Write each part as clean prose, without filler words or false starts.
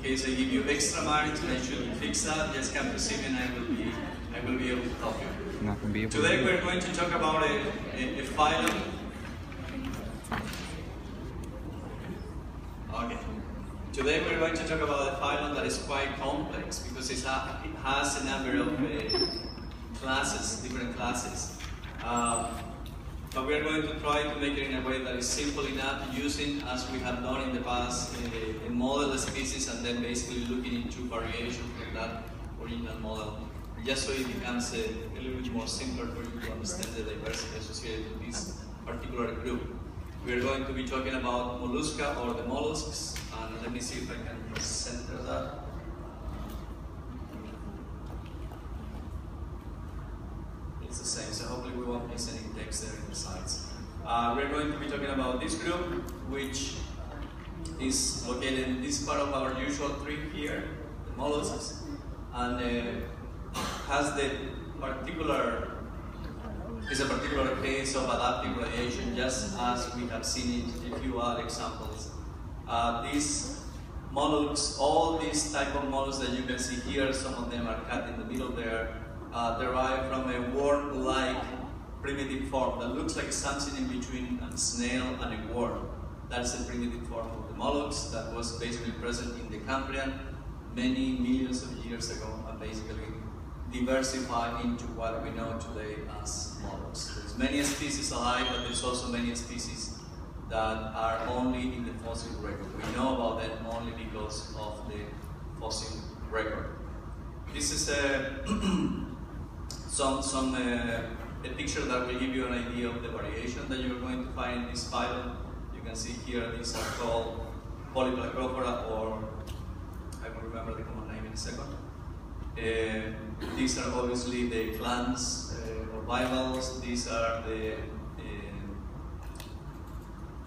case I give you extra margin, I should fix that. Just come to see me and I will be able to help you. Not gonna be able Today to we're going to talk about a phylum. Okay. Today we're going to talk about a phylum that is quite complex because it has a number of classes, different classes. But we are going to try to make it in a way that is simple enough, using, as we have done in the past, a model species and then basically looking into variation from that original model, just so it becomes a little bit more simpler for you to understand the diversity associated with this particular group. We are going to be talking about Mollusca, or the mollusks, and let me see if I can center that. It's the same, so hopefully we won't miss any text there in the slides. We're going to be talking about this group, which is located in this part of our usual tree here, the mollusks, and has the particular, is a particular case of adaptive radiation, just as we have seen in a few other examples. These mollusks, all these type of mollusks that you can see here, some of them are cut in the middle there, derive from a worm-like primitive form that looks like something in between a snail and a worm. That's the primitive form of the mollusks that was basically present in the Cambrian many millions of years ago, and basically diversified into what we know today as mollusks. There's many species alive, but there's also many species that are only in the fossil record. We know about them only because of the fossil record. This is a picture that will give you an idea of the variation that you're going to find in this phylum. You can see here these are called Polyplacrophora, or I will remember the common name in a second. These are obviously the clans or bivalves. These are the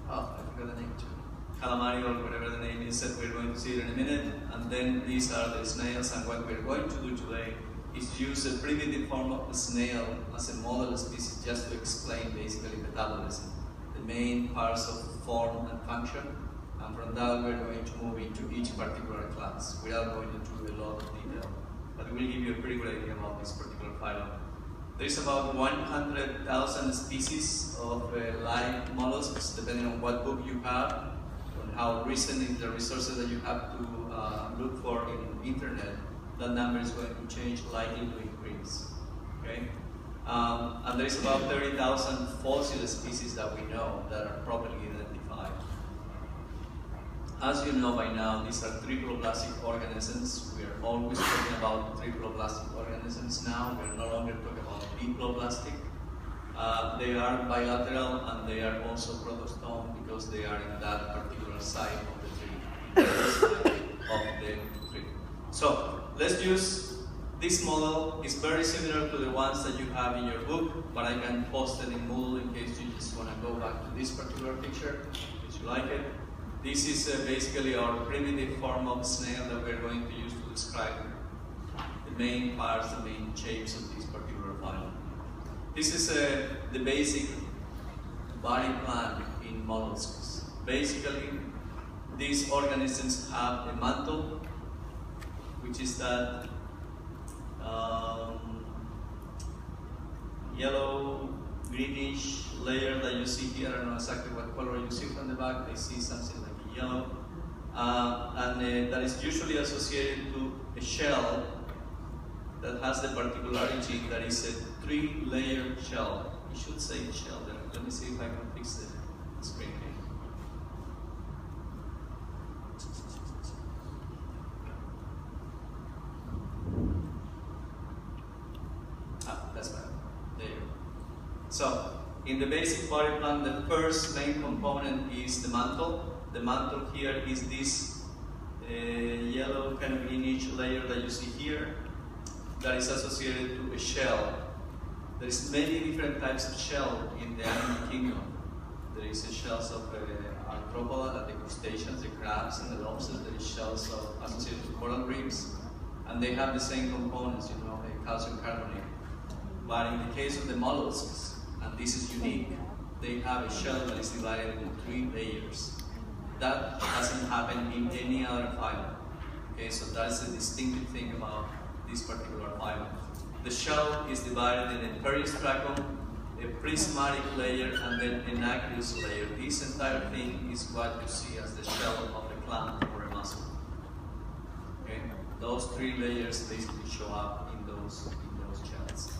I forgot the name too. Calamari, or whatever the name is, that we're going to see it in a minute. And then these are the snails, and what we're going to do today is use a primitive form of the snail as a model species just to explain basically metabolism, the main parts of form and function, and from that we're going to move into each particular class without going into a lot of detail. But it will give you a pretty good idea about this particular phylum. There's about 100,000 species of live mollusks, depending on what book you have, on how recent is the resources that you have to look for in the internet. That number is going to change, likely to increase. Okay? And there's about 30,000 fossil species that we know that are properly identified. As you know by now, these are triploblastic organisms. We are always talking about triploblastic organisms now. We are no longer talking about diploblastic. They are bilateral, and they are also protostome because they are in that particular side of the tree. So let's use this model. It's very similar to the ones that you have in your book, but I can post it in Moodle in case you just want to go back to this particular picture, if you like it. This is basically our primitive form of snail that we're going to use to describe the main parts, the main shapes of this particular phylum. This is the basic body plan in mollusks. Basically, these organisms have a mantle, which is that yellow, greenish layer that you see here. I don't know exactly what color you see from the back. I see something like yellow. And that is usually associated to a shell that has the particularity that is a 3-layered shell. You should say shell there. Let me see if I can fix the screen here. That's better. There you go. So, in the basic body plan, the first main component is the mantle. The mantle here is this yellow kind of greenish layer that you see here that is associated to a shell. There is many different types of shell in the animal kingdom. There is shells of arthropoda, the crustaceans, the crabs, and the lobsters. There is shells associated to coral reefs, and they have the same components, you know, calcium carbonate. But in the case of the mollusks, and this is unique, they have a shell that is divided into 3 layers. That doesn't happen in any other phylum. Okay, so that's the distinctive thing about this particular phylum. The shell is divided in a periostracum, a prismatic layer, and then an aqueous layer. This entire thing is what you see as the shell of a clam or a mussel. Okay, those three layers basically show up in those shells.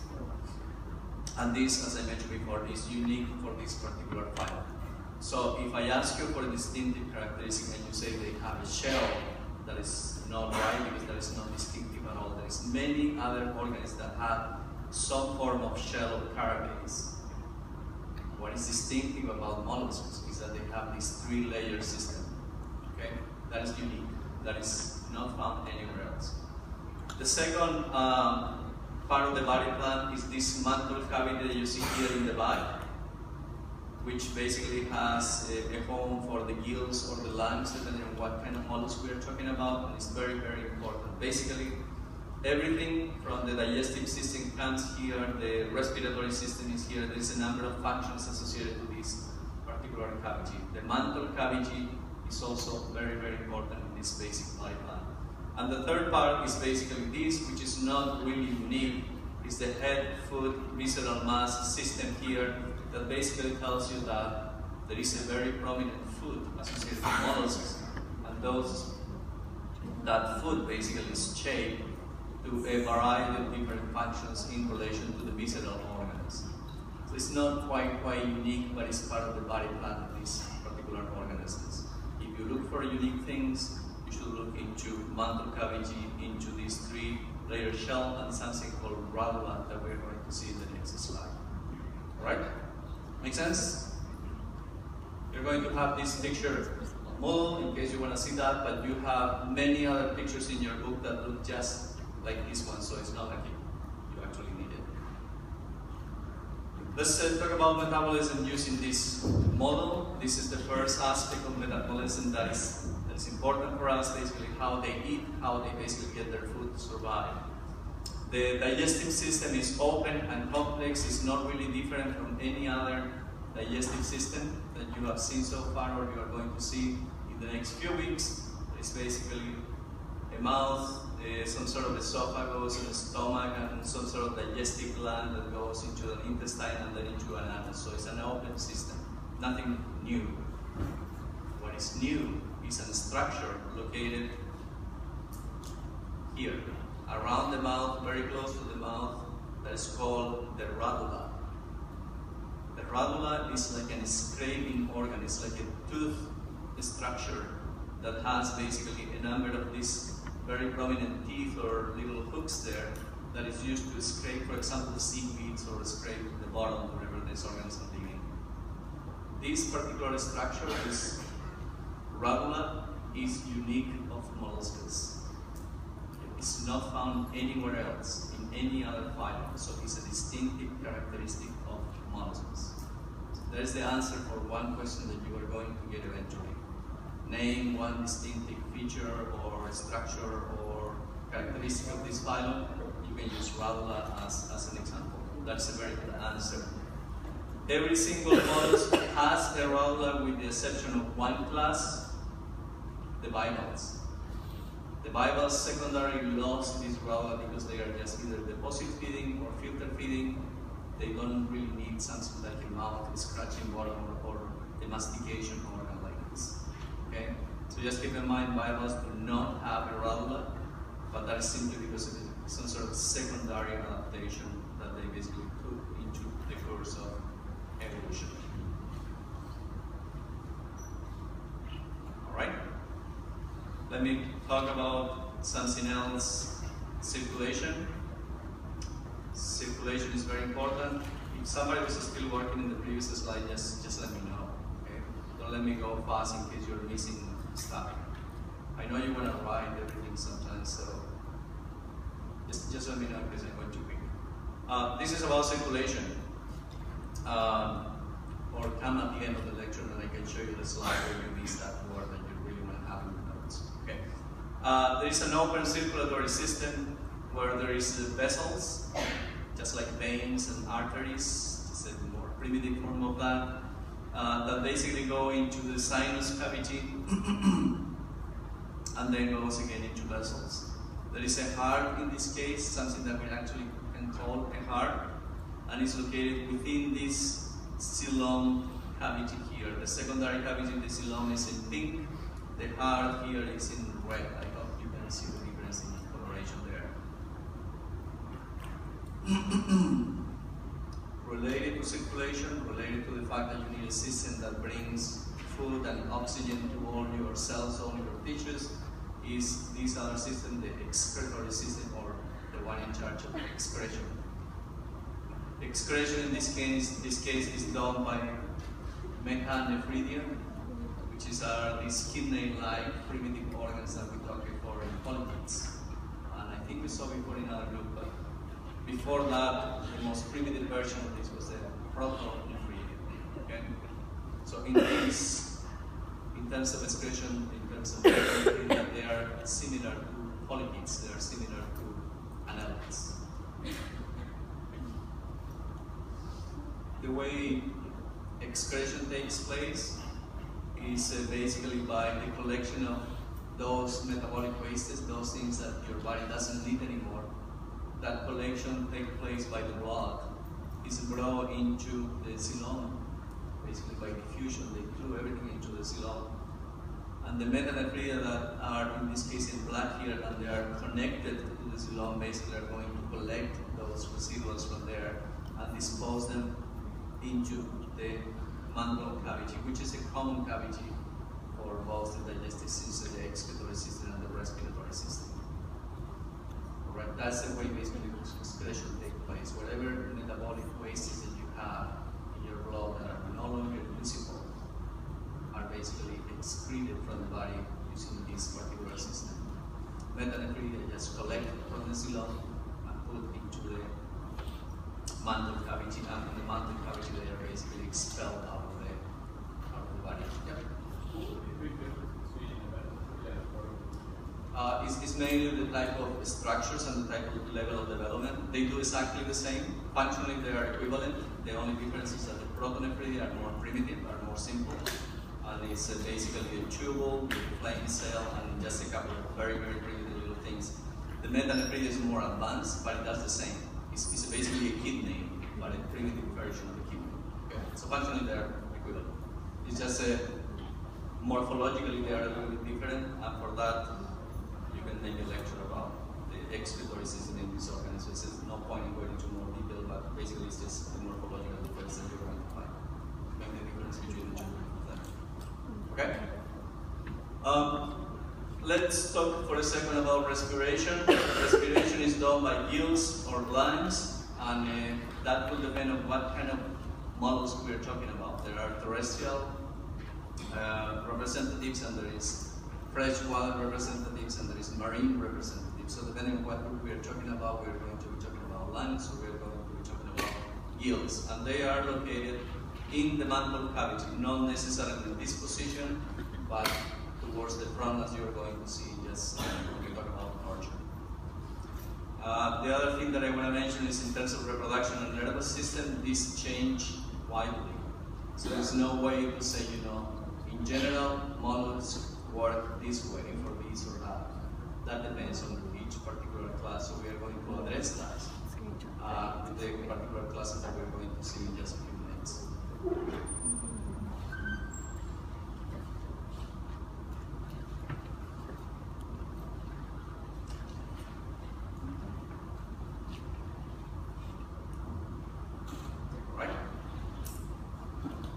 And this, as I mentioned before, is unique for this particular phylum. So if I ask you for a distinctive characteristic and you say they have a shell, that is not right because that is not distinctive at all. There is many other organisms that have some form of shell or carapace. What is distinctive about mollusks is that they have this three-layer system. Okay, that is unique. That is not found anywhere else. The second part of the body plan is this mantle cavity that you see here in the back, which basically has a home for the gills or the lungs, depending on what kind of mollusk we are talking about, and it's very, very important. Basically, everything from the digestive system comes here, the respiratory system is here, there's a number of functions associated with this particular cavity. The mantle cavity is also very, very important in this basic body plan. And the third part is basically this, which is not really unique, is the head, foot, visceral mass system here, that basically tells you that there is a very prominent foot associated with mollusks, and that foot basically is shaped to a variety of different functions in relation to the visceral organs. So it's not quite unique, but it's part of the body plan of these particular organisms. If you look for unique things, you should look into mantle cavity, into this three-layer shell, and something called radula that we're going to see in the next slide. All right? Make sense? You're going to have this picture model in case you want to see that, but you have many other pictures in your book that look just like this one, so it's not like you actually need it. Let's talk about metabolism using this model. This is the first aspect of metabolism that is important for us, basically how they eat, how they basically get their food to survive. The digestive system is open and complex. It's not really different from any other digestive system that you have seen so far or you are going to see in the next few weeks. It's basically a mouth, some sort of esophagus, and a stomach, and some sort of digestive gland that goes into an intestine and then into an anus. So it's an open system, nothing new. What is new is a structure located here, around the mouth, very close to the mouth, that is called the radula. The radula is like a scraping organ, it's like a tooth structure that has basically a number of these very prominent teeth or little hooks there that is used to scrape, for example, the seaweeds or scrape the bottom wherever these organs are living. This particular structure, this radula, is unique of molluscs. It's not found anywhere else in any other phylum, so it's a distinctive characteristic of molluscs. So there's the answer for one question that you are going to get eventually. Name one distinctive feature or structure or characteristic of this phylum. You can use radula as an example. That's a very good answer. Every single mollusk has a radula with the exception of one class, the bivalves. The bivalves secondarily lost this radula because they are just either deposit feeding or filter feeding. They don't really need something like a mouth, a scratching bottom, or a mastication organ like this. Okay? So just keep in mind, bivalves do not have a radula, but that is simply because of some sort of secondary adaptation that they basically took into the course of evolution. All right? Let me talk about something else, circulation. Circulation is very important. If somebody was still working in the previous slide, just let me know. Okay? Don't let me go fast in case you're missing stuff. I know you want to write everything sometimes, so just let me know because I'm going too quick. This is about circulation. Or come at the end of the lecture and I can show you the slide where you missed that word that you really want to have in the notes. Okay. There is an open circulatory system where there is vessels, just like veins and arteries, it's a more primitive form of that, that basically go into the sinus cavity and then goes again into vessels. There is a heart in this case, something that we actually can call a heart, and it's located within this xylem cavity here. The secondary cavity in the xylem is in pink, the heart here is in red. I hope you can see the difference in coloration there. Related to circulation, related to the fact that you need a system that brings food and oxygen to all your cells, all your tissues, is this other system, the excretory system, or the one in charge of excretion. Excretion in this case is done by mechanephridia, which is these kidney-like primitive organs that we talked before in polyps. And I think we saw before in our group, but before that, the most primitive version of this was the protonephridia. Okay? So in terms of excretion, in terms of mechanephridia, they are similar to polyps, they are similar to annelids. The way excretion takes place is basically by the collection of those metabolic wastes, those things that your body doesn't need anymore. That collection takes place by the blood. It's brought into the xylem, basically by diffusion. They threw everything into the xylem. And the metanephria that are in this case in black here, and they are connected to the xylem, basically are going to collect those residuals from there and dispose them into the mantle cavity, which is a common cavity for both the digestive system, the excretory system, and the respiratory system. Alright, that's the way basically excretion takes place. Whatever metabolic wastes that you have in your blood that are no longer usable are basically excreted from the body using this particular system. Metanephria just collect from the xylem and put into the mantle cavity, and in the mantle cavity they are basically expelled out of the body. Yeah. It's mainly the type of structures and the type of level of development. They do exactly the same. Functionally, they are equivalent. The only difference is that the protonephridia are more primitive, are more simple, and it's basically a tubule with a plain cell and just a couple of very, very primitive little things. The metanephridia is more advanced, but it does the same. It's basically a kidney, but a primitive version of the kidney. Okay. So functionally, they are equivalent. It's just morphologically they are a little bit different, and for that, you can make a lecture about the excretory system in this organism. So there's no point in going into more detail, but basically it's just the morphological difference that you're going to find. Make the difference between the two of them. Okay? Let's talk for a second about respiration. Respiration is done by gills or lungs, and that will depend on what kind of mollusks we are talking about. There are terrestrial representatives, and there is freshwater representatives, and there is marine representatives. So depending on what group we are talking about, we are going to be talking about lungs, or we are going to be talking about gills. And they are located in the mantle cavity, not necessarily in this position, but towards the front, as you are going to see just when we talk about origin. The other thing that I want to mention is in terms of reproduction and nervous system, these change widely. So there's no way to say, in general, mollusks work this way for this or that. That depends on each particular class, so we are going to address that with the particular classes that we're going to see in just a few minutes.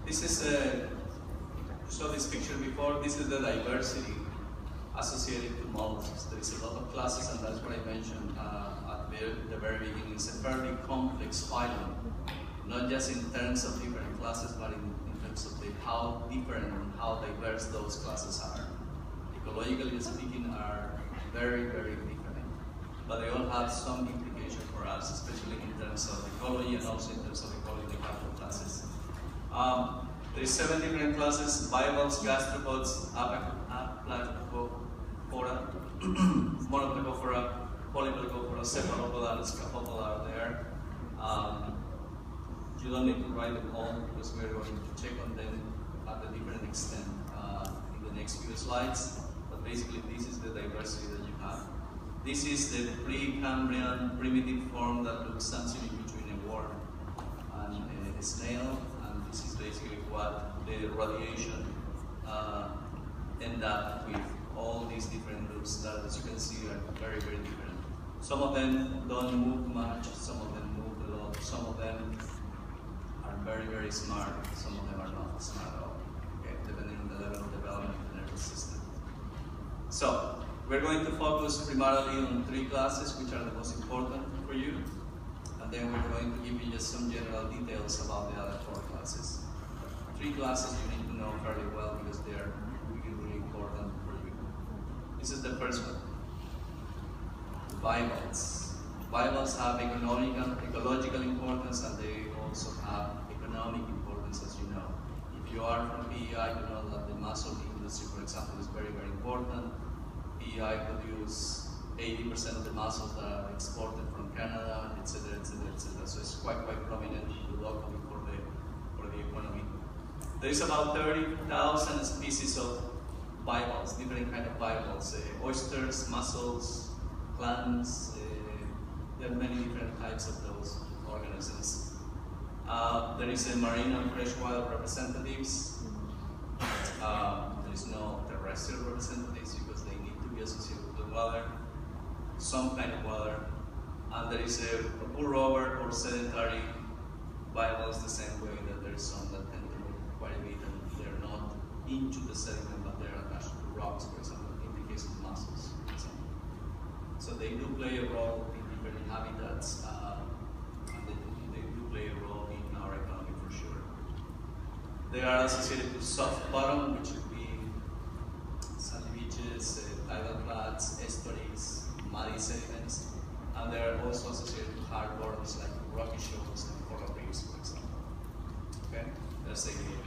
This is you saw this picture before. This is the diversity associated to mollusks. There is a lot of classes, and that's what I mentioned at the very beginning. It's a very complex phylum, not just in terms of different classes, but in terms of how different and how diverse those classes are. Ecologically speaking, are very, very different, but they all have some implication for us, especially in terms of ecology and also in terms of ecology in a couple of classes. There is 7 different classes: bivalves, gastropods, Aplacophora, Monoplacophora, Polyplacophora, Cephalopoda, and Scaphopoda are there. You don't need to write them all because we're going to check on them at a different extent in the next few slides. But basically, this is the diversity that you have. This is the Precambrian primitive form that looks something between a worm and a snail, and this is basically what the radiation end up with. All these different groups that, as you can see, are very, very different. Some of them don't move much, some of them move a lot, some of them are very, very smart, some of them are not smart at all, okay, depending on the level of development of the nervous system. So, we're going to focus primarily on 3 classes, which are the most important for you, and then we're going to give you just some general details about the other 4 classes. 3 classes you need to know fairly well because they are really, really important for you. This is the first one. Bivalves. Bivalves have ecological importance, and they also have economic importance, as you know. If you are from PEI, you know that the mussel industry, for example, is very, very important. PEI produce 80% of the mussels that are exported from Canada, etc., etc., etc. So it's quite prominent locally for the economy. There is about 30,000 species of bivalves, different kind of bivalves, oysters, mussels, clams. There are many different types of those organisms. There is a marine and freshwater representatives. There is no terrestrial representatives because they need to be associated with the water, some kind of water. And there is a burrower or sedentary bivalves the same way that there is some that tend to move quite a bit and they're not into the sediment but they're attached to rocks, for example, in the case of mussels, for example. So they do play a role in different habitats and they do play a role in our economy for sure. They are associated with soft bottom, which would be sandy beaches, tidal flats, estuaries, muddy sediments, and they are also associated with hard bottoms like rocky shores and coral reefs, for example. Okay, that's the idea.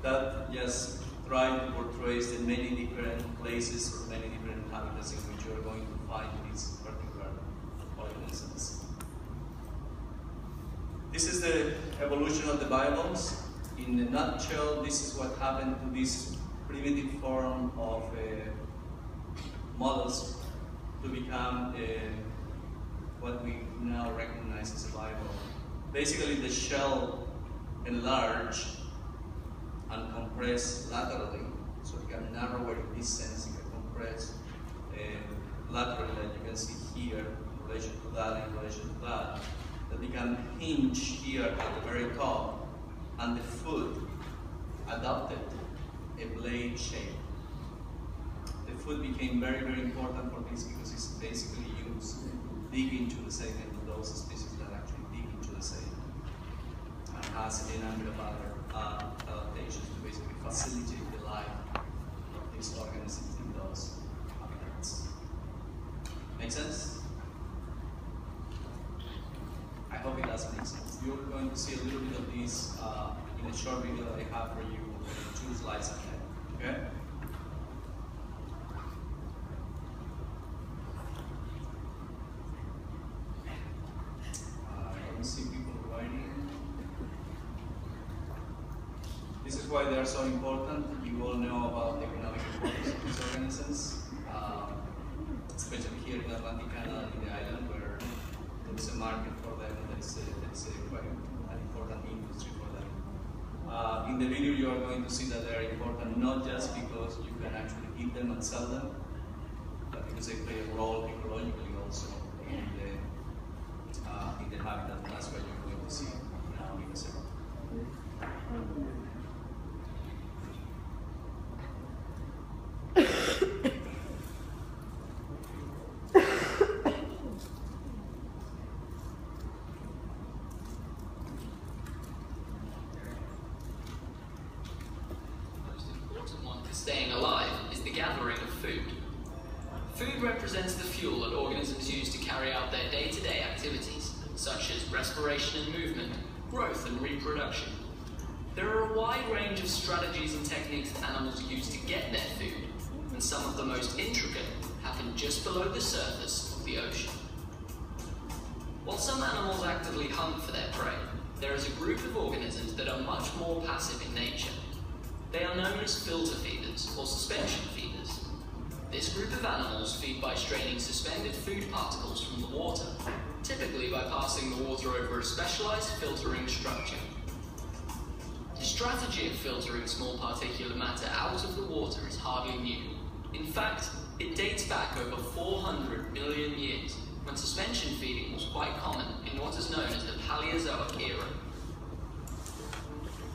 That just try to portray the many different places or many different habitats in which you are going to find these particular organisms. This is the evolution of the bivalves. In a nutshell, this is what happened to this primitive form of mollusk to become what we now recognize as a bivalve. Basically, the shell enlarged and compressed laterally, so it got narrower in this sense, it got compressed laterally, like you can see here, in relation to that, that became hinged here at the very top, and the foot adopted a blade shape. The foot became very, very important for this because it's basically used to dig into the sediment of those species that actually dig into the sediment, and has a number of other adaptations to basically facilitate the life of these organisms in those habitats. Make sense? I hope it does make sense. You're going to see a little bit of this in a short video that I have for you 2 slides ahead. Okay? I don't see people writing. This is why they are so important. You all know about the economic importance of these organisms, especially here in Atlantic Canada, in the island, where there is a market for them, there is quite an important industry for them. In the video, you are going to see that they are important not just because you can actually eat them and sell them, but because they play a role ecologically also in the habitat. That's what you're going to see now in a second. Staying alive is the gathering of food. Food represents the fuel that organisms use to carry out their day-to-day activities, such as respiration and movement, growth and reproduction. There are a wide range of strategies and techniques that animals use to get their food, and some of the most intricate happen just below the surface of the ocean. While some animals actively hunt for their prey, there is a group of organisms that are much more passive in nature. They are known as filter feeders or suspension feeders. This group of animals feed by straining suspended food particles from the water, typically by passing the water over a specialized filtering structure. The strategy of filtering small particulate matter out of the water is hardly new. In fact, it dates back over 400 million years, when suspension feeding was quite common in what is known as the Paleozoic era.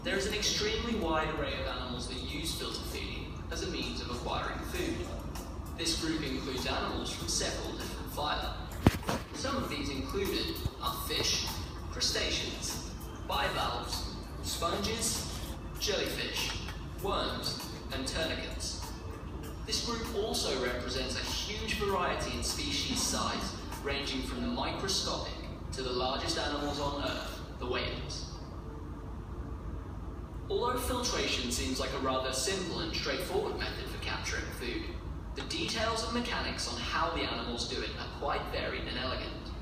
There is an extremely wide array of animals that use filter feeding as a means of acquiring food. This group includes animals from several different phyla. Some of these included are fish, crustaceans, bivalves, sponges, jellyfish, worms, and ternicates. This group also represents a huge variety in species size, ranging from the microscopic to the largest animals on Earth, the whales. Although filtration seems like a rather simple and straightforward method for capturing food, the details and mechanics on how the animals do it are quite varied and elegant.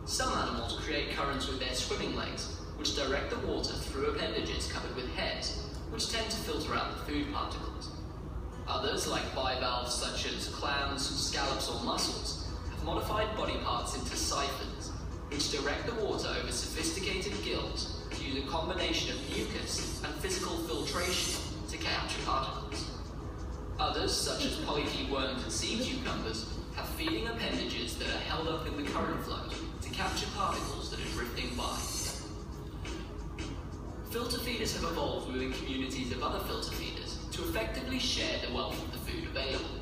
Some animals create currents with their swimming legs, which direct the water through appendages covered with hairs, which tend to filter out the food particles. Others, like bivalves such as clams, scallops, or mussels, have modified body parts into siphons, which direct the water over sophisticated gills to use a combination of mucus and physical filtration to capture particles. Others, such as polychaete worms and sea cucumbers, have feeding appendages that are held up in the current flow to capture particles that are drifting by. Filter feeders have evolved within communities of other filter feeders to effectively share the wealth of the food available.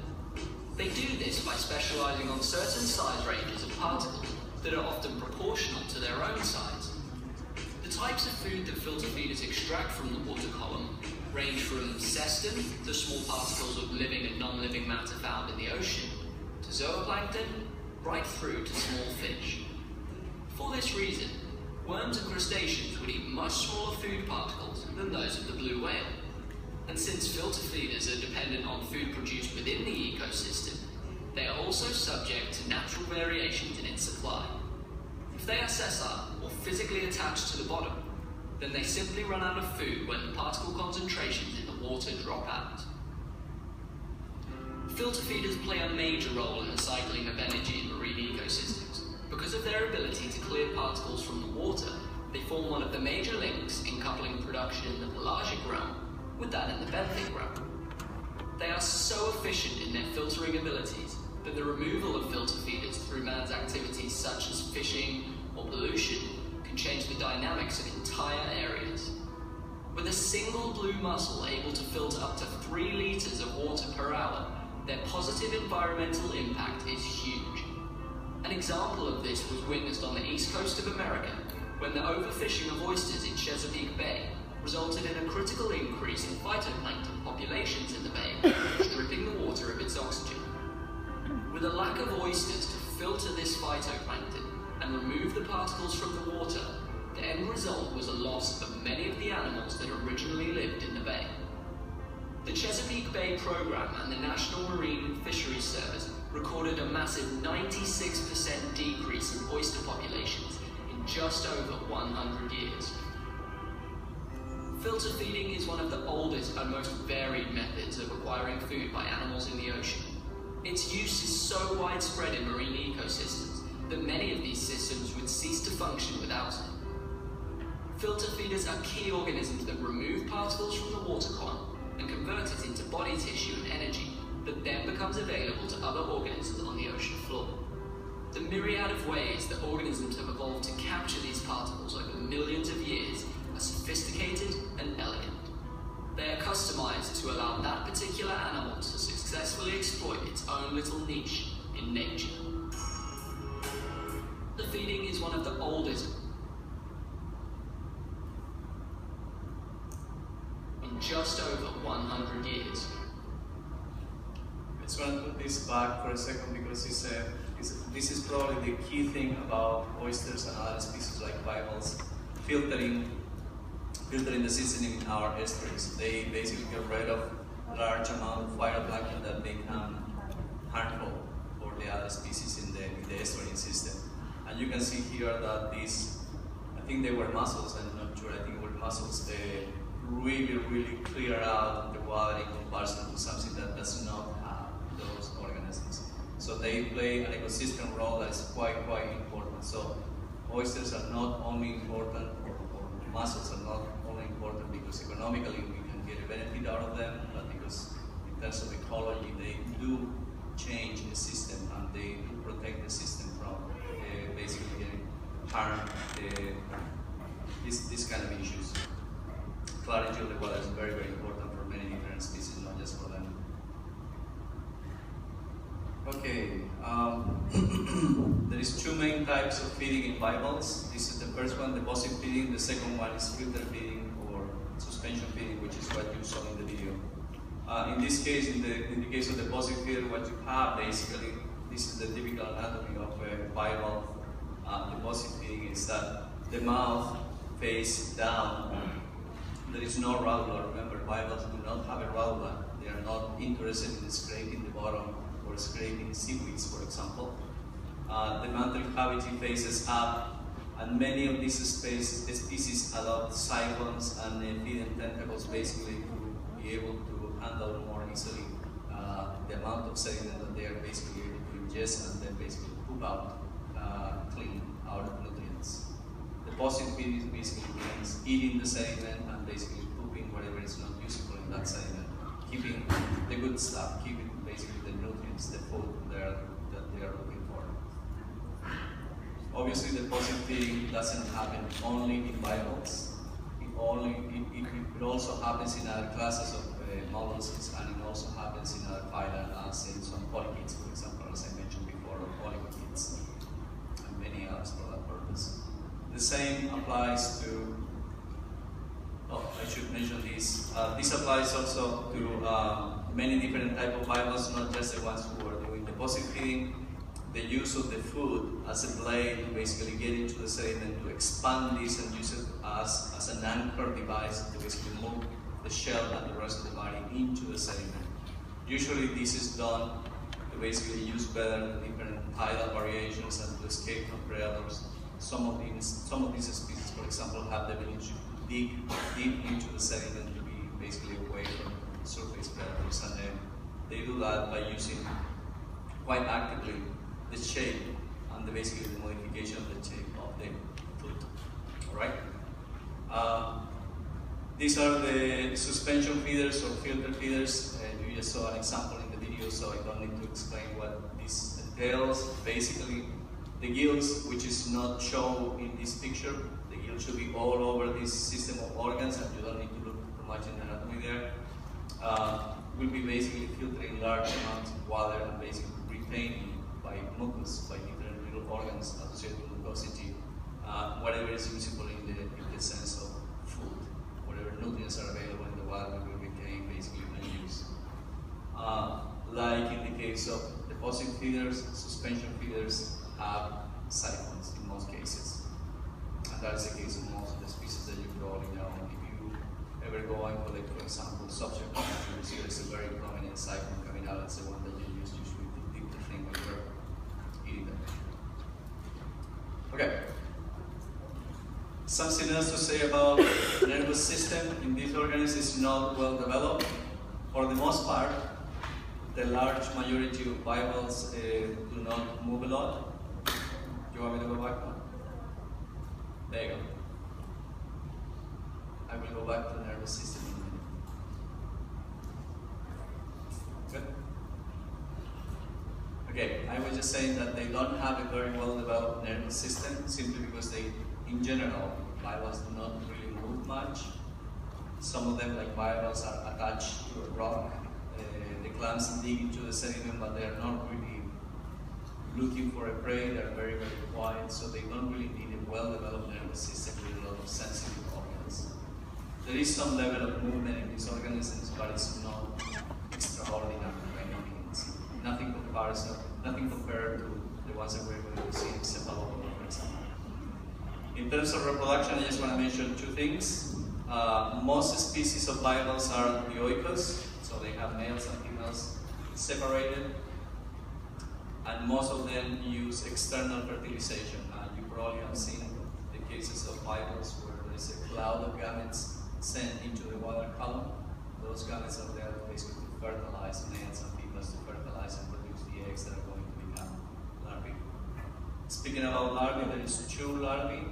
They do this by specializing on certain size ranges of particles that are often proportional to their own size. The types of food that filter feeders extract from the water column range from cestin, the small particles of living and non-living matter found in the ocean, to zooplankton, right through to small fish. For this reason, worms and crustaceans would eat much smaller food particles than those of the blue whale. And since filter feeders are dependent on food produced within the ecosystem, they are also subject to natural variations in its supply. If they are sessile or physically attached to the bottom, then they simply run out of food when the particle concentrations in the water drop out. Filter feeders play a major role in the cycling of energy in marine ecosystems. Because of their ability to clear particles from the water, they form one of the major links in coupling production in the pelagic realm with that in the benthic realm. They are so efficient in their filtering abilities that the removal of filter feeders through man's activities such as fishing or pollution can change the dynamics of entire areas. With a single blue mussel able to filter up to 3 liters of water per hour, their positive environmental impact is huge. An example of this was witnessed on the east coast of America, when the overfishing of oysters in Chesapeake Bay resulted in a critical increase in phytoplankton populations in the bay, stripping the water of its oxygen. With a lack of oysters to filter this phytoplankton and remove the particles from the water, the end result was a loss of many of the animals that originally lived in the bay. The Chesapeake Bay Program and the National Marine Fisheries Service recorded a massive 96% decrease in oyster populations in just over 100 years. Filter feeding is one of the oldest and most varied methods of acquiring food by animals in the ocean. Its use is so widespread in marine ecosystems that many of these systems would cease to function without it. Filter feeders are key organisms that remove particles from the water column and convert it into body tissue and energy that then becomes available to other organisms on the ocean floor. The myriad of ways that organisms have evolved to capture these particles over millions of years are sophisticated and elegant. They are customized to allow that particular animal to successfully exploit its own little niche in nature. The feeding is one of the oldest in just over 100 years. I just want to put this back for a second because this is probably the key thing about oysters and other species like bivalves filtering the seasoning in our estuaries. They basically get rid of a large amount of phytoplankton that become harmful for the other species in the estuarine system. And you can see here that these, I think they were mussels, I'm not sure, I think they were mussels, they really clear out the water in comparison to something that does not have those, or organisms. So they play an ecosystem role that is quite important. So oysters are not only important, or mussels are not only important because economically we can get a benefit out of them, but because in terms of ecology they do change the system and they do protect the system from basically getting harmed, this kind of issues. Clarity of the water is very important for many different species, not just for them. Okay, there is two main types of feeding in bivalves. This is the first one, deposit feeding. The second one is filter feeding or suspension feeding, which is what you saw in the video. In this case, in the case of deposit feeder, what you have basically, this is the typical anatomy of a bivalve deposit feeding, is that the mouth face down. There is no radula. Remember, bivalves do not have a radula. They are not interested in scraping the bottom or scraping seaweeds, for example. The mantle cavity faces up, and many of these species adopt siphons and feeding tentacles basically to be able to handle more easily the amount of sediment that they are basically able to ingest and then basically poop out, clean out of nutrients. Deposit feeding basically means eating the sediment and basically pooping whatever is not useful in that sediment, keeping the good stuff, keeping basically the nutrients, the food there that they are looking for. Obviously, deposit feeding doesn't happen only in bivalves. It also happens in other classes of mollusks, and it also happens in other phyla, as in some polychaetes, for example, as I mentioned before, or polychaetes, and many others for that purpose. The same applies to, I should mention this. This applies also to many different types of bivalves, not just the ones who are doing deposit feeding. The use of the food as a blade to basically get into the sediment, to expand this and use it as an anchor device to basically move the shell and the rest of the body into the sediment. Usually this is done to basically use better the different tidal variations and to escape from predators. Some of these species, for example, have the ability to dig deep into the sediment to be basically away from surface predators, and they do that by using quite actively the shape and basically the modification of the shape of the food. All right. These are the suspension feeders or filter feeders. You just saw an example in the video, so I don't need to explain what this entails. Basically, the gills, which is not shown in this picture, the gill should be all over this system of organs, and you don't need to look too much in the anatomy there. Will be basically filtering large amounts of water and basically retaining by mucus, by different little organs associated with mucosity, whatever is usable in the sense of food, whatever nutrients are available in the water will retain basically and use. Like in the case of deposit feeders, suspension feeders have siphons in most cases. And that is the case of most of the species that you probably know. If you ever go and collect, for example, subject you will see there's a very prominent siphon coming out. It's the one that you use usually to dip the thing when you're eating them. Okay. Something else to say about the nervous system in these organisms is not well developed. For the most part, the large majority of bivalves do not move a lot. Do you want me to go back now? There you go. I will go back to the nervous system in a minute. Good? Okay, I was just saying that they don't have a very well developed nervous system simply because they, in general, bivalves do not really move much. Some of them, like bivalves, are attached to a rock. The clams dig into the sediment, but they are not really looking for a prey. They are very, very quiet, so they don't really need a well-developed nervous system with a lot of sensitive organs. There is some level of movement in these organisms, but it's not extraordinary by any means. Nothing compared to the ones that we're going to see in cephalopods, for example. In terms of reproduction, I just want to mention two things. Most species of bivalves are dioicous, so they have males and females separated, and most of them use external fertilization. You probably have seen the cases of bivalves where there's a cloud of gametes sent into the water column. Those gametes are there basically to fertilize males and females, to fertilize and produce the eggs that are going to become larvae. Speaking about larvae, there is 2 larvae,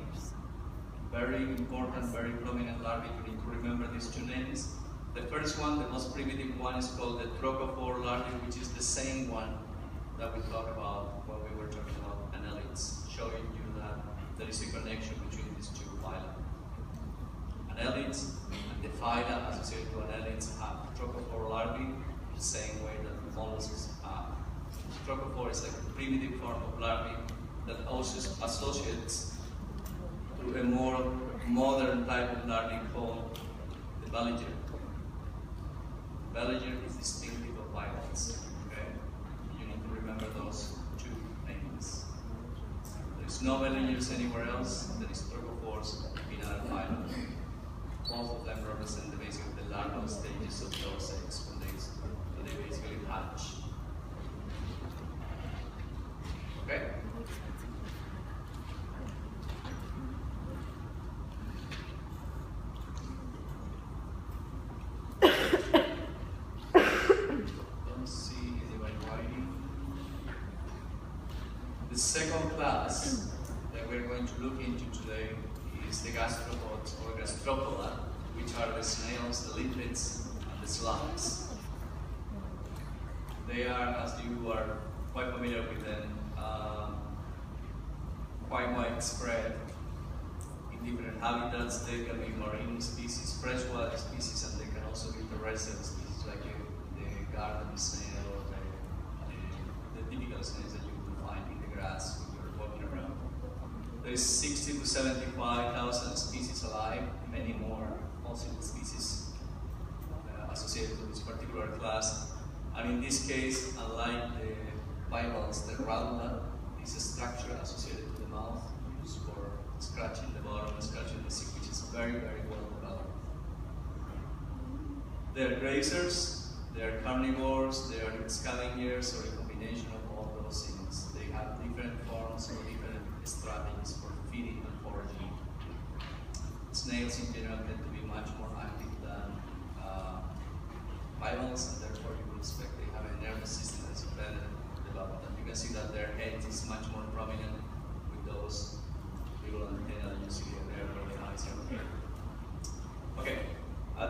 very important, very prominent larvae. You need to remember these 2 names. The first one, the most primitive one, is called the trochophore larvae, which is the same one that we talked about when we were talking about annelids, showing you that there is a connection between these 2 phyla. Annelids and the phyla associated to annelids have trochophore larvae, the same way that molluscs have. Trochophore is like a primitive form of larvae that also associates to a more modern type of larvae called the veliger. Veliger is distinctive of bivalves. Okay? You need to remember those 2 names. There is no veligers anywhere else. There is trochophores in other phyla. Both of them represent basically the larval stages of those eggs when they basically hatch. Okay? Don't see anybody writing. The second class that we're going to look into today is the gastropods or gastropoda, which are the snails, the limpets, and the slugs. They are, as you are quite familiar with them, quite widespread in different habitats. They can be marine species, freshwater species, and they can also be terrestrial species, like the garden snail or the typical snails that you will find in the grass when you're walking around. There is 60 to 75,000 species alive, many more fossil species associated with this particular class. And in this case, unlike the bivalves, the radula is a structure associated to the mouth used for scratching the bottom and scratching the seat, which is very, very well developed. They are grazers, they are carnivores, they are scavengers, or a combination of all those things. They have different forms or different strategies for feeding and foraging. Snails in general tend to be much more active than bivalves, and therefore you would expect they have a nervous system that's better developed. And you can see that their head is much more prominent with those little antennae that you see there where the eyes are here. Okay,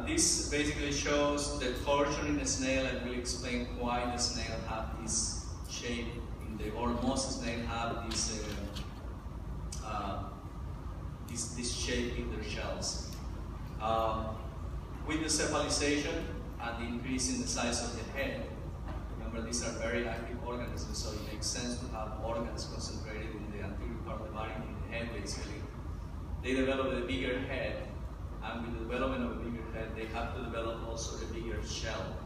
this basically shows the torsion in a snail, and will explain why the snail have this shape in the, or most snails have this this shape in their shells. With the cephalization and the increase in the size of the head, remember these are very active organisms, so it makes sense to have organs concentrated in the anterior part of the body, in the head basically. They develop a bigger head, and with the development of a bigger head, they have to develop also a bigger shell.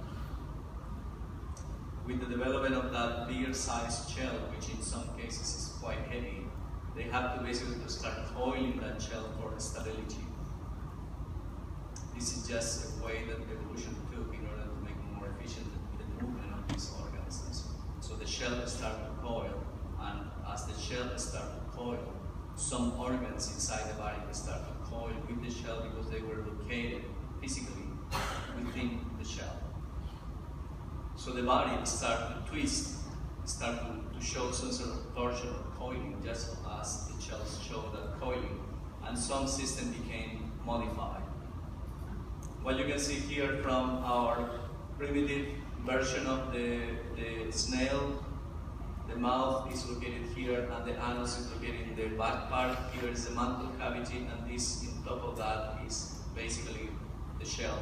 With the development of that bigger sized shell, which in some cases is quite heavy, they have to basically start coiling that shell for stability. This is just a way that evolution took in order to make more efficient the movement of these organisms. So the shell starts to coil, and as the shell starts to coil, some organs inside the body start to coil with the shell because they were located physically within the shell. So the body starts to twist, start to show some sort of torsion or coiling, just as the shells show that coiling, and some system became modified. What you can see here from our primitive version of the snail, the mouth is located here, and the anus is located in the back part. Here is the mantle cavity, and this in top of that is basically the shell.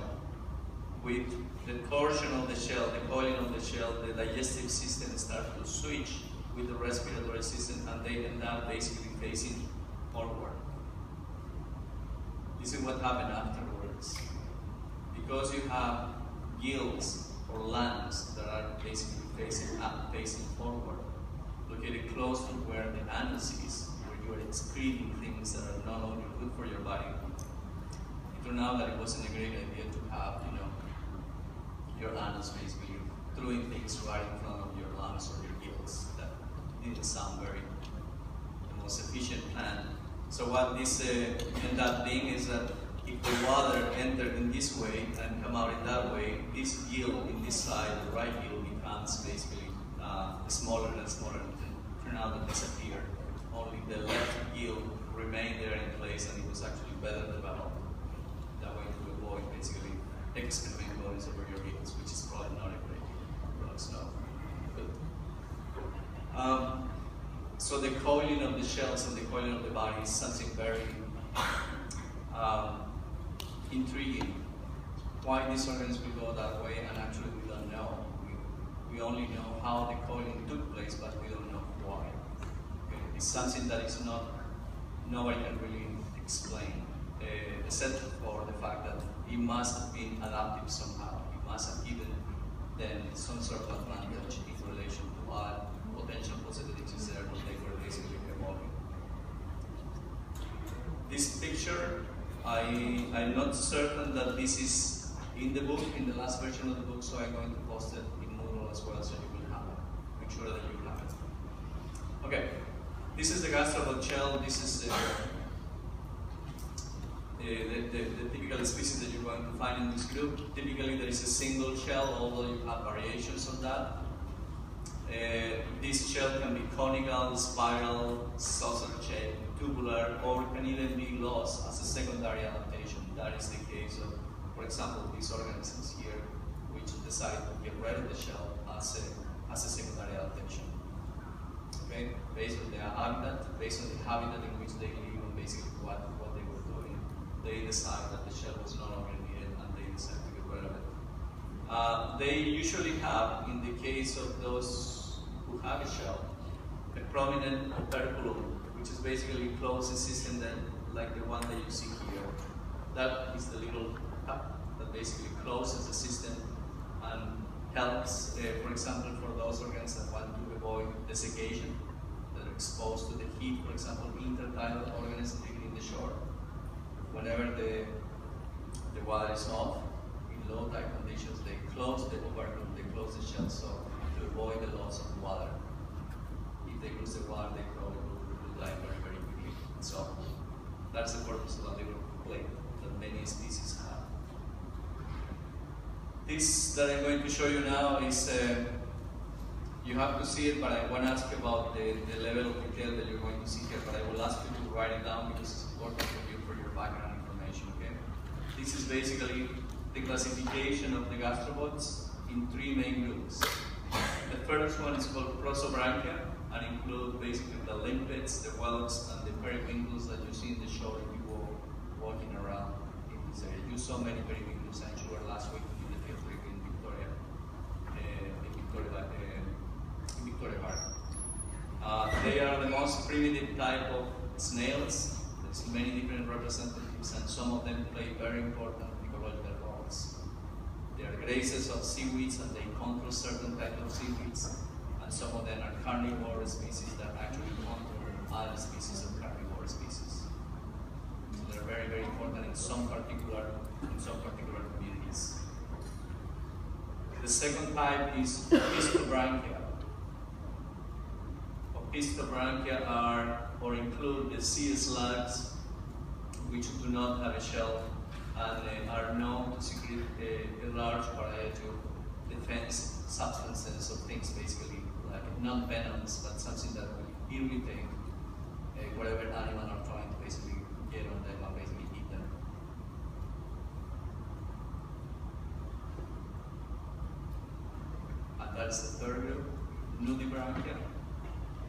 With the torsion of the shell, the coiling of the shell, the digestive system starts to switch with the respiratory system, and they end up basically facing forward. This is what happened afterwards. Because you have gills or lungs that are basically facing up, facing forward, located close to where the anus is, where you are excreting things that are not only good for your body. It turned out that it wasn't a great idea to have, your anus basically throwing things right in front of your lungs or your gills. That didn't sound very the most efficient plan. So what this ended up being is that if the water entered in this way and come out in that way, this gill in this side, the right gill, becomes basically smaller and smaller, and turn out to disappear. Only the left gill remained there in place, and it was actually better developed that way to avoid basically excrement bodies over your gills, which is probably not a great idea. Let us know. So the coiling of the shells and the coiling of the body is something very intriguing. Why these organisms will go that way, and actually we don't know. We only know how the coiling took place, but we don't know why. Okay? It's something that is nobody can really explain, except for the fact that it must have been adaptive somehow. It must have given them some sort of advantage in relation to what potential possibilities there when they were basically evolving. This picture, I'm not certain that this is in the book, in the last version of the book, so I'm going to post it in Moodle as well, so you will have it. Make sure that you have it. Okay, this is the gastropod shell. This is the typical species that you're going to find in this group. Typically, there is a single shell, although you have variations of that. This shell can be conical, spiral, saucer-shaped, tubular, or can even be lost as a secondary adaptation. That is the case of, for example, these organisms here, which decide to get rid of the shell as a secondary adaptation. Okay, based on their habitat, based on the habitat in which they live, and basically what they were doing, they decide that the shell was no longer needed, and they decide to get rid of it. They usually have, in the case of those who have a shell, a prominent operculum, which is basically a closed system that, like the one that you see here. That is the little cup that basically closes the system and helps, for example, for those organs that want to avoid desiccation, that are exposed to the heat, for example, intertidal organisms living in the shore. Whenever the water is off, in low tide conditions, they close the operculum, they close the shell, so to avoid the loss of water. If they lose the water, they probably will die very, very quickly. So that's the purpose of a little plate that many species have. This that I'm going to show you now is, you have to see it, but I want to ask you about the level of detail that you're going to see here, but I will ask you to write it down because it's important for your background information, okay? This is basically the classification of the gastropods in 3 main groups. The first one is called Prosobranchia, and include basically the limpets, the whelks, and the periwinkles that you see in the shore if you were walking around in this area. You saw many periwinkles, I'm sure, last week in the field trip in Victoria, Park. They are the most primitive type of snails. There's many different representatives, and some of them play very important ecological roles. They are grazers of seaweeds, and they control certain types of seaweeds. And some of them are carnivore species that actually control other species of carnivore species. So they're very, very important in some particular communities. The second type is Opistobranchia. Opistobranchia are or include the sea slugs, which do not have a shell and are known to secrete a large variety of defense substances of things, basically like non-venomous, but something that will irritate whatever animal are trying to basically get on them and basically eat them. And that's the third group, Nudibranchia,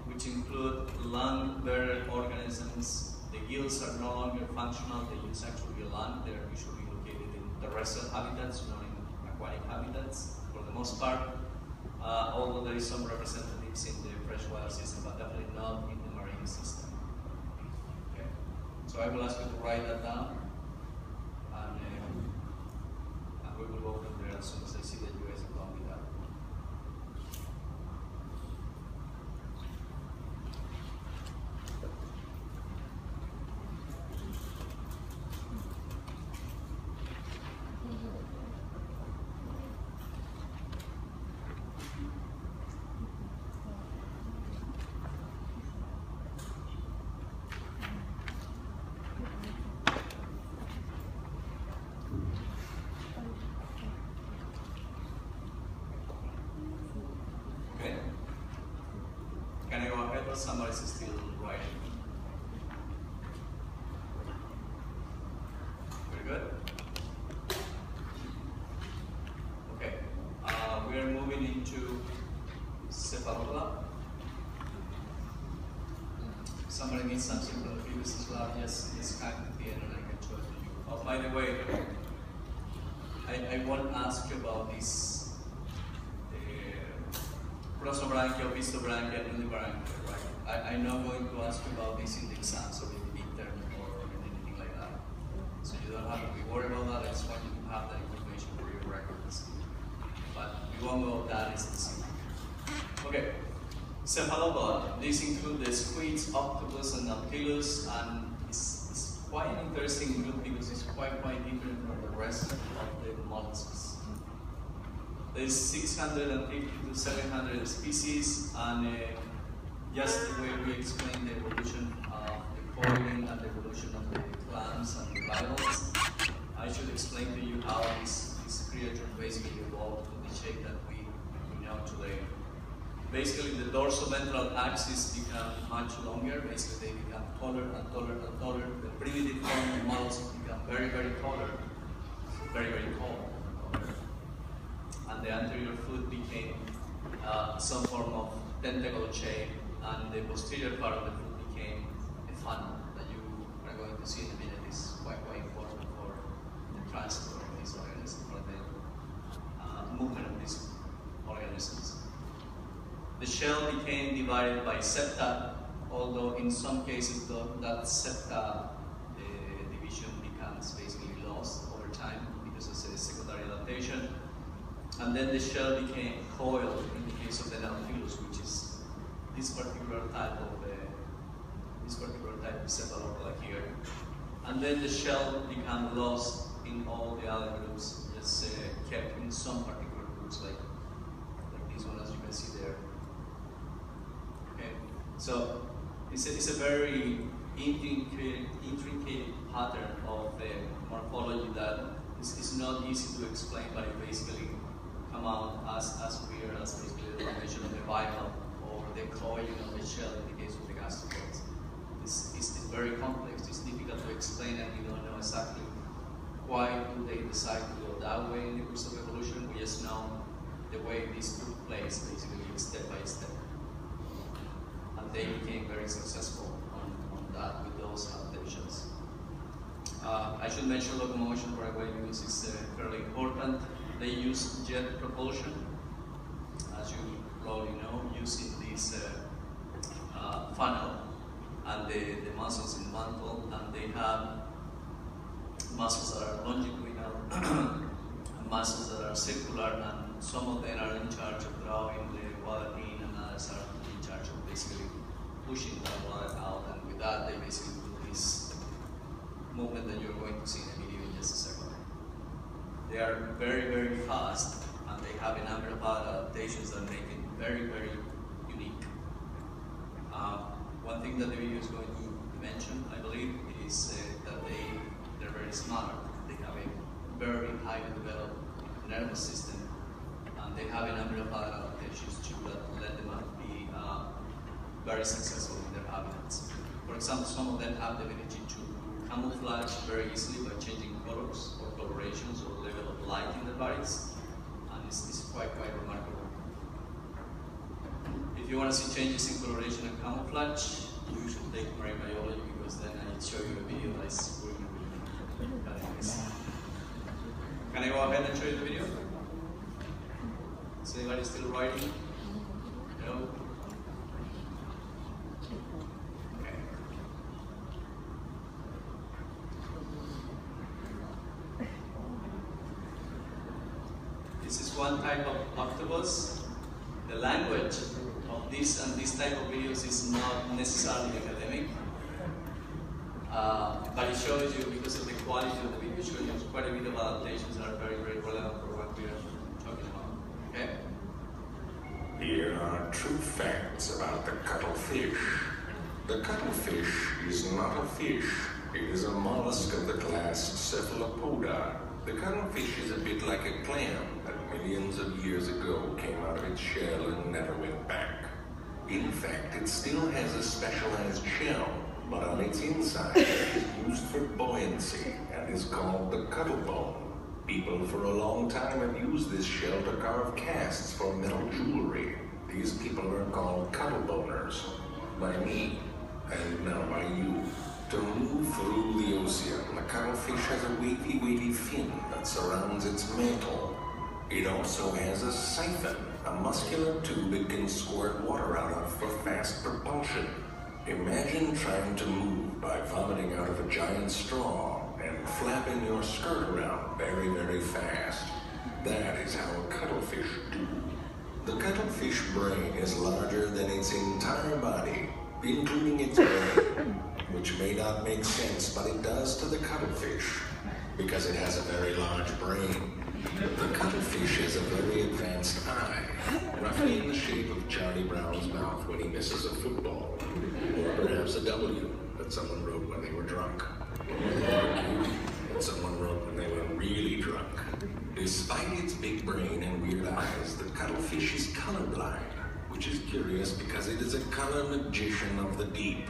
which include lung-bearer organisms. The gills are no longer functional, they use actually a lung. They're usually located in terrestrial habitats, not in aquatic habitats for the most part, although there is some representatives in the freshwater system, but definitely not in the marine system. Okay. So I will ask you to write that down, and we will go from there as soon as I see that you guys are done with that. Can I go ahead or somebody's still writing? Very good. Okay. We are moving into cephalopoda. Somebody needs something from the previous slide. Yes, this kind of the end, and I can show it to you. Oh, by the way, I want to ask you about this prosobranchial, vistobranchial, unibranchial, right? I'm not going to ask you about this in the exams or in the midterm or anything like that. So you don't have to be worried about that. I just want you to have that information for your records. But we won't go that specific. Okay. Cephalopoda. These include the squids, octopus, and nautilus, and it's quite an interesting group because it's quite different from the rest of the mollusks. There's 650 to 700 species, and just the way we explain the evolution of the coiling and the evolution of the clams and the bivalves, I should explain to you how this creature basically evolved to the shape that we know today. Basically, the dorsoventral axis become much longer. Basically, they become taller and taller and taller. The primitive form of mollusks become very taller, very tall. And the anterior foot became some form of tentacle shape, and the posterior part of the foot became a funnel that you are going to see in a minute. Is quite important for the transport of these organisms, for the movement of these organisms. The shell became divided by septa, although in some cases that septa division becomes basically lost over time because of secondary adaptation. And then the shell became coiled in the case of the nautilus, which is this particular type of cephalopoda here. And then the shell became lost in all the other groups, just kept in some particular groups, like this one, as you can see there. Okay, so it's a very intricate pattern of the morphology that is not easy to explain, but it basically come out as weird as basically the formation of the bivalve or the coiling of the shell in the case of the gastropods. It's very complex. It's difficult to explain, and we don't know exactly why do they decide to go that way in the course of evolution. We just know the way this took place, basically step by step. And they became very successful on that with those adaptations. I should mention locomotion right away because it's fairly important. They use jet propulsion, as you probably know, using this funnel and the muscles in the mantle, and they have muscles that are longitudinal and muscles that are circular, and some of them are in charge of drawing the water in, and others are in charge of basically pushing that water out, and with that they basically do this movement that you're going to see in a video in just a second. They are very fast, and they have a number of adaptations that make it very unique. One thing that the video is going to mention, I believe, is that they're very smart. They have a very highly developed nervous system, and they have a number of other adaptations too that let them be very successful in their habitats. For example, some of them have the ability to camouflage very easily by changing colors or colorations or level of light in their bodies, and it's quite remarkable. If you want to see changes in coloration and camouflage, you should take marine biology, because then I show you a video that's really nice. Can I go ahead and show you the video? Is anybody still writing? No? Okay. This is one type of octopus. The language of this and this type of videos is not necessarily academic, but it shows you, because of the quality of the video, it shows you quite a bit of adaptations that are very relevant for what we are talking about. Okay? Here are true facts about the cuttlefish. The cuttlefish is not a fish. It is a mollusk of the class Cephalopoda. The cuttlefish is a bit like a clam that millions of years ago came out of its shell and never went back. In fact, it still has a specialized shell, but on its inside it is used for buoyancy and is called the cuttle bone. People for a long time have used this shell to carve casts for metal jewelry. These people are called cuttle boners. By me, and now by you. To move through the ocean, the cuttlefish has a wavy fin that surrounds its mantle. It also has a siphon, a muscular tube it can squirt water out of for fast propulsion. Imagine trying to move by vomiting out of a giant straw and flapping your skirt around very fast. That is how a cuttlefish do. The cuttlefish brain is larger than its entire body, including its brain, which may not make sense, but it does to the cuttlefish, because it has a very large brain. The cuttlefish has a very advanced eye, roughly in the shape of Charlie Brown's mouth when he misses a football, or perhaps a W that someone wrote when they were drunk, or that someone wrote when they were really drunk. Despite its big brain and weird eyes, the cuttlefish is colorblind, which is curious because it is a color magician of the deep.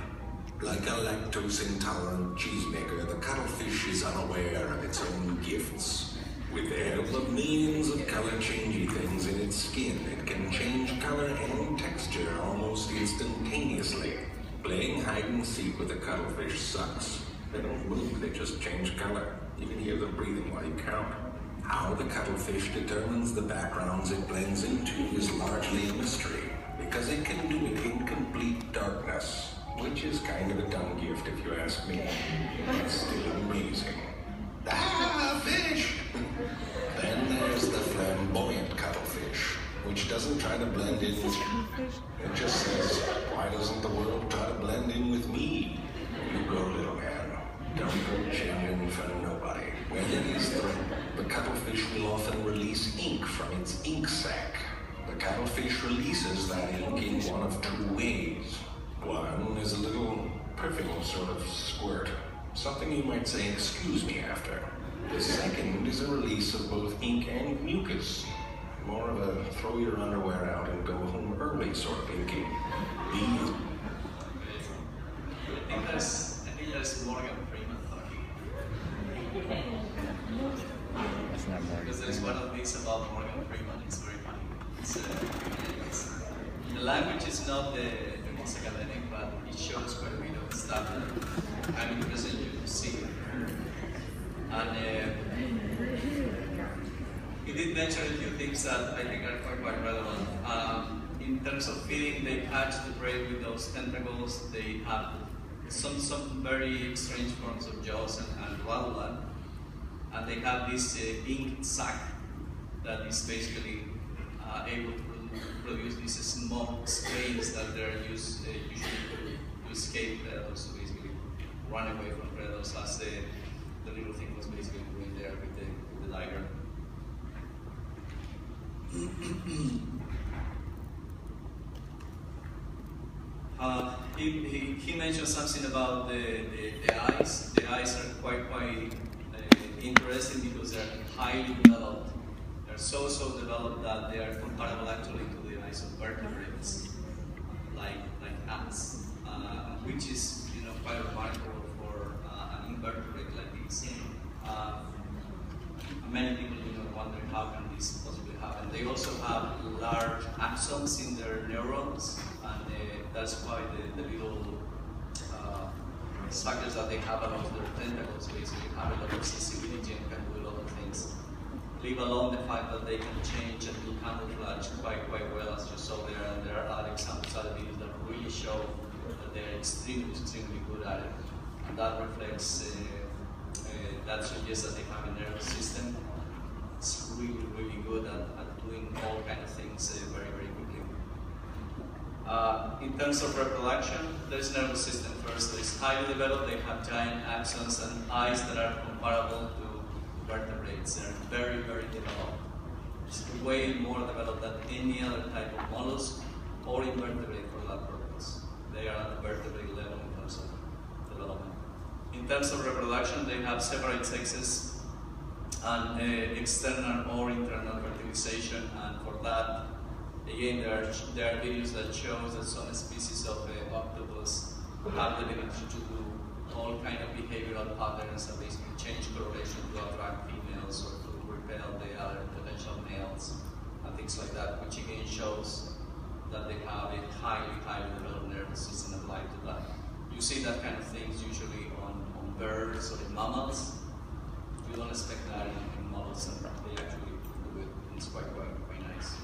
Like a lactose-intolerant cheesemaker, the cuttlefish is unaware of its own gifts. With the help of millions of color-changey things in its skin, it can change color and texture almost instantaneously. Playing hide-and-seek with a cuttlefish sucks. They don't move, they just change color. You can hear them breathing while you count. How the cuttlefish determines the backgrounds it blends into is largely a mystery, because it can do it in complete darkness, which is kind of a dumb gift if you ask me. It's still amazing. Ah, fish! Then there's the flamboyant cuttlefish, which doesn't try to blend in with you. It just says, why doesn't the world try to blend in with me? You go, little man. Don't go changing for nobody. When it is threatened, the cuttlefish will often release ink from its ink sac. The cuttlefish releases that ink in one of two ways. One is a little perfume sort of squirt, something you might say excuse me after. The second is a release of both ink and mucus, more of a throw your underwear out and go home early sort of inking. I think there's Morgan Freeman talking. Because there's one of these about Morgan Freeman, it's very funny. The language is not the most academic, but it shows quite a bit of stuff that I'm interested in to see. And he did mention a few things that I think are quite relevant. In terms of feeding, they catch the prey with those tentacles. They have some very strange forms of jaws and radula. And they have this ink sac that is basically able to produce these smoke sprays that they're used usually to escape predators, to basically run away from predators, as the little thing was basically doing there with the liger. He mentioned something about the eyes. The eyes are quite interesting because they're highly developed. They're so developed that they are comparable actually to the eyes of vertebrates, like ants, which is quite remarkable for an invertebrate like this. Many people wonder how can this possibly happen. They also have large axons in their neurons, and that's why the little structures that they have along their tentacles basically have a lot of sensibility and can do a lot of things. Leave alone the fact that they can change and do camouflage quite well, as you saw there, and there are other examples, other videos that really show that they are extremely good at it. And that reflects, that suggests that they have a nervous system. It's really good at doing all kinds of things very quickly. In terms of reproduction, there's nervous system first. It's highly developed. They have giant axons and eyes that are comparable to vertebrates. They're very developed. It's way more developed than any other type of mollusk or invertebrate for that purpose. They are at the vertebrate level in terms of development. In terms of reproduction, they have separate sexes and external or internal fertilization, and for that Again, there are videos that shows that some species of octopus have the ability to do all kind of behavioral patterns that basically change coloration to attract females or to repel the other potential males and things like that, which again shows that they have a highly developed nervous system applied to that. You see that kind of things usually on birds or in mammals. You don't expect that in models, and they actually do it. It's quite nice.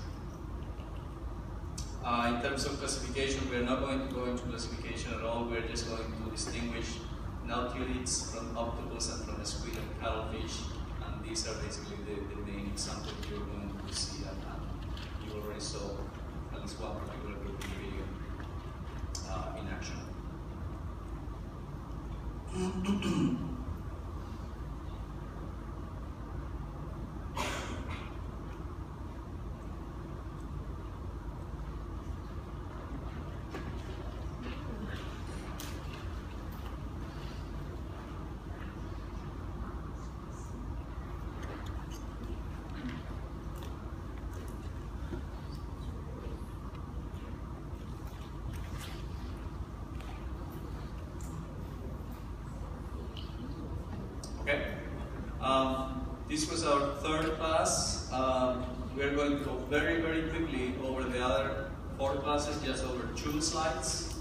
In terms of classification, we're not going to go into classification at all. We're just going to distinguish nautiloids from octopus and from squid and cuttlefish, and these are basically the main examples you're going to see, and you already saw at least one particular group in the video in action. Okay. This was our third class. We are going to go very quickly over the other 4 classes, just over 2 slides.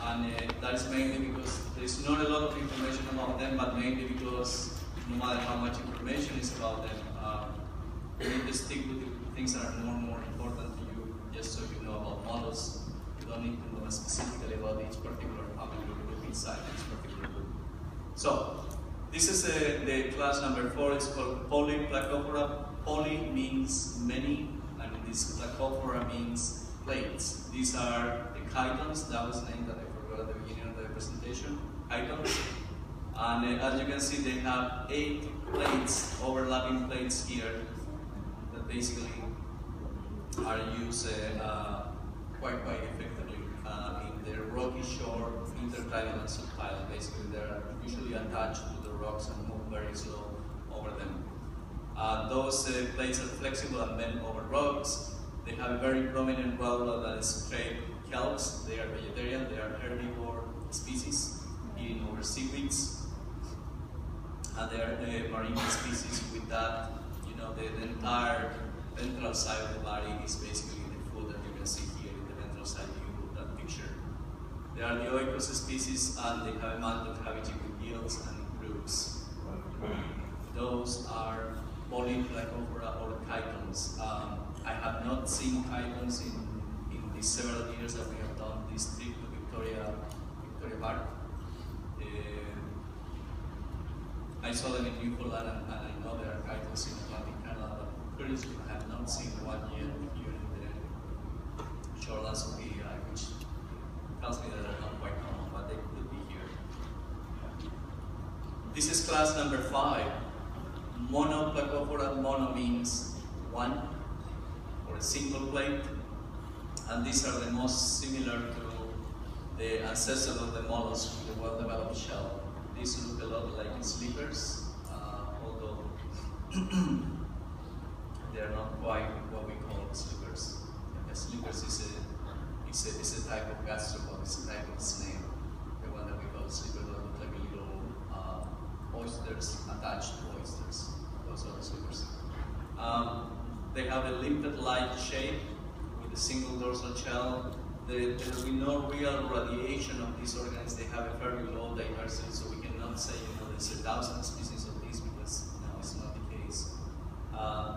And that is mainly because there's not a lot of information about them, but mainly because no matter how much information is about them, you need to stick with the things that are more important to you, just so you know about models. You don't need to know specifically about each particular family group inside each particular group. So, this is the class number 4. It's called Polyplacophora. Poly means many, and this placophora means plates. These are the chitons. That was the name that I forgot at the beginning of the presentation. Chitons. And as you can see, they have 8 plates, overlapping plates here, that basically are used quite effectively in the rocky shore, intertidal and subtidal. Basically, they're usually attached to the rocks and move very slow over them. Those plates are flexible and bend over rocks. They have a very prominent role that is straight kelps. They are vegetarian. They are herbivore species, eating over seaweeds. And they are marine species with that, you know, the entire ventral side of the body is basically the food that you can see here in the ventral side view of that picture. They are the oikos species, and they have a mantle cavity with gills and groups. Those are Polyplacophora or chitons. I have not seen chitons in the several years that we have done this trip to Victoria Park. I saw them in Newfoundland, and I know there are chitons in Atlantic Canada, but curiously I have not seen one yet here in the shorelands of PEI, which tells me that they're not quite common, but they could be here. This is class number 5. Monoplacophora. Mono means one, or a single plate, and these are the most similar to the ancestor of the mollusk with a well-developed shell. These look a lot like slippers, although they are not quite what we call slippers. Slippers is a type of gastropod, it's a type of snail. The one that we call slipper that look like little oysters attached to oysters. Those are the slippers. They have a limpet-like shape with a single dorsal shell. There will be no real radiation of these organisms. They have a very low diversity, so we cannot say, you know, there's 1,000 species of these, because no, it's not the case.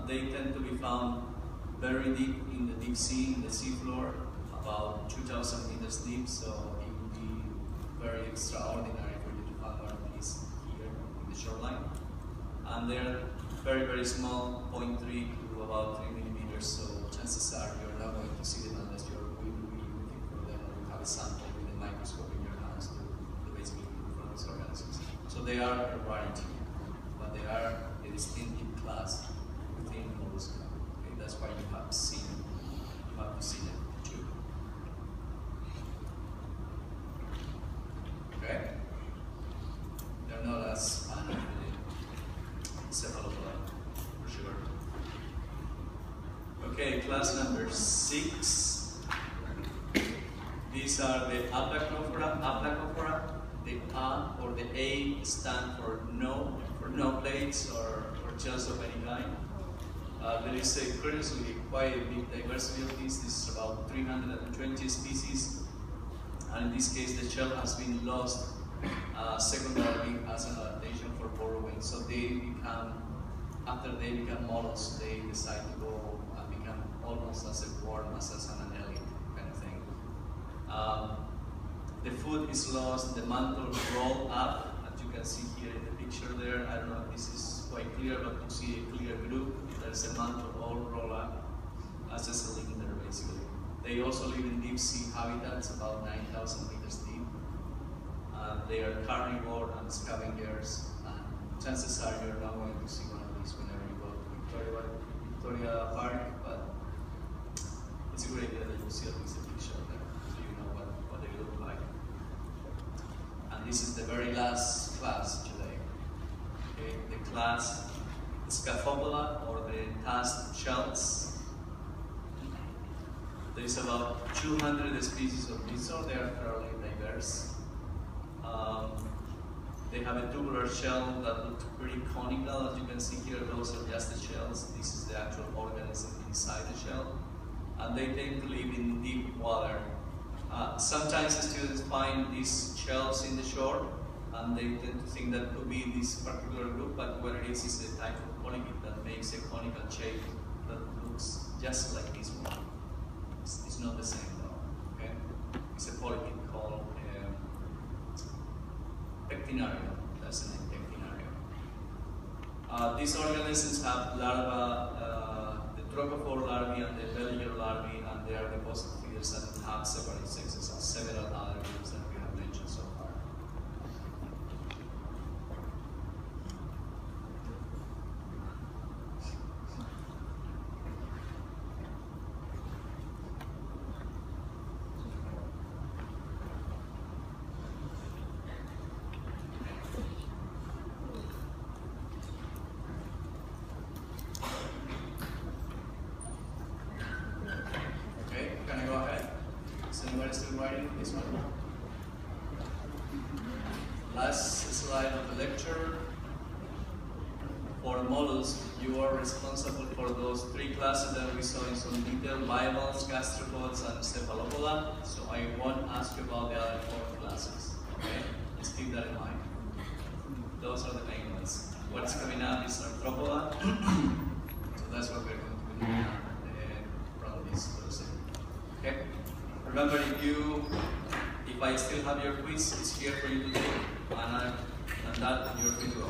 They tend to be found very deep in the deep sea, in the seafloor, about 2,000 meters deep, so it would be very extraordinary for you to find one of these here in the shoreline. And they're very small, 0.3 to about 3 millimeters, so chances are you're not going to see them unless you're really looking for them, or you have a sample with a microscope in your hands to basically look for these organisms. So they are a rarity, but they are a distinctive class within Mollusca. Okay, that's why you have to see them. You have to see them too. Okay? They're not as cephalopoda, for sure. Okay, class number 6. 6. These are the Applacophora. The A or the A stand for no plates or shells of any kind. There is a curiously quite a big diversity of these. This is about 320 species, and in this case, the shell has been lost secondarily as an adaptation for burrowing. So they become, after they become mollusks, they decide to go and become almost as a worm, as an annelid kind of thing. The food is lost, the mantle roll up, as you can see here in the picture there. I don't know if this is quite clear, but you see a clear group. There's a mantle all roll up as a cylinder, basically. They also live in deep sea habitats, about 9,000 meters deep. They are carnivore and scavengers, and chances are you're not going to see one of these whenever you go to Victoria Park, but it's a great idea that you see at least a picture of them, so you know what they look like. And this is the very last class today. Okay, the class Scaphopoda, or the tassed shells. There is about 200 species of these, so they are fairly diverse. They have a tubular shell that looks pretty conical, as you can see here. Those are just the shells. This is the actual organism inside the shell. And they tend to live in deep water. Sometimes the students find these shells in the shore, and they tend to think that could be this particular group, but what it is a type of polypid that makes a conical shape that looks just like this one. It's not the same though, okay? It's a polypid called Pectinario. That's the name, Pectinario. These organisms have larvae, the trochophore larvae and the belliger larvae, and they are the deposit feeders that have separate sexes, and several other groups that we have mentioned so far. This one. Last slide of the lecture. For mollusks, you are responsible for those 3 classes that we saw in some detail: bivalves, gastropods, and cephalopoda. So I won't ask you about the other 4 classes. Okay? Let's keep that in mind. Those are the main ones. What's coming up is arthropoda. So that's what we're going to be looking at from this lesson. Okay? Remember, if I still have your quiz, it's here for you to take, and that you're free to go.